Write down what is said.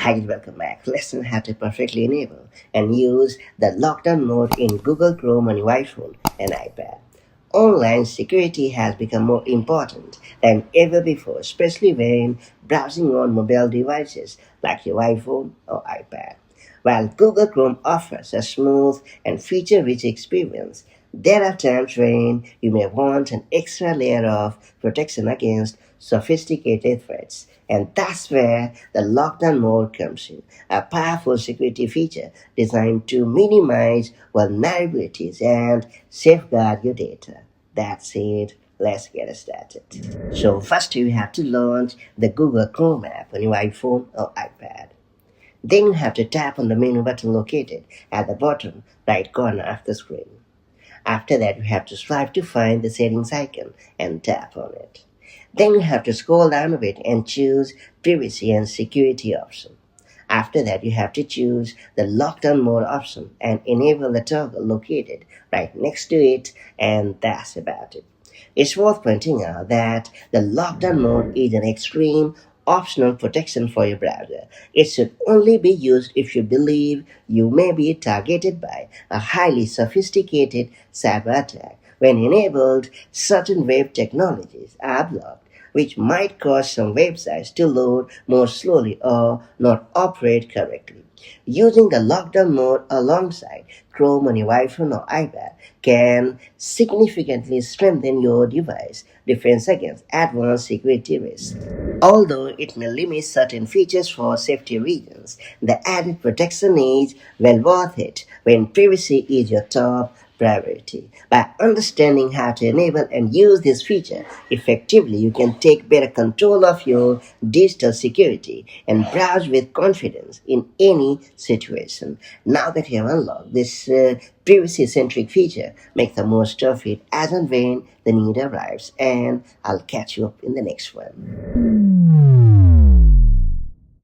Hi, welcome back. Let's learn how to perfectly enable and use the lockdown mode in Google Chrome on your iPhone and iPad. Online security has become more important than ever before, especially when browsing on mobile devices like your iPhone or iPad. While Google Chrome offers a smooth and feature-rich experience, there are times when you may want an extra layer of protection against sophisticated threats. And that's where the lockdown mode comes in, a powerful security feature designed to minimize vulnerabilities and safeguard your data. That's it. Let's get started. So first you have to launch the Google Chrome app on your iPhone or iPad. Then you have to tap on the menu button located at the bottom right corner of the screen. After that, you have to swipe to find the settings icon and tap on it. Then you have to scroll down a bit and choose privacy and security option. After that, you have to choose the lockdown mode option and enable the toggle located right next to it, and that's about it. It's worth pointing out that the lockdown mode is an extreme optional protection for your browser. It should only be used if you believe you may be targeted by a highly sophisticated cyber attack. When enabled, certain web technologies are blocked, which might cause some websites to load more slowly or not operate correctly. Using the lockdown mode alongside Chrome on your iPhone or iPad can significantly strengthen your device defense against advanced security risks. Although it may limit certain features for safety reasons, the added protection is well worth it when privacy is your top priority. By understanding how to enable and use this feature effectively, you can take better control of your digital security and browse with confidence in any situation. Now that you have unlocked this privacy-centric feature, make the most of it as and when the need arrives, and I'll catch you up in the next one.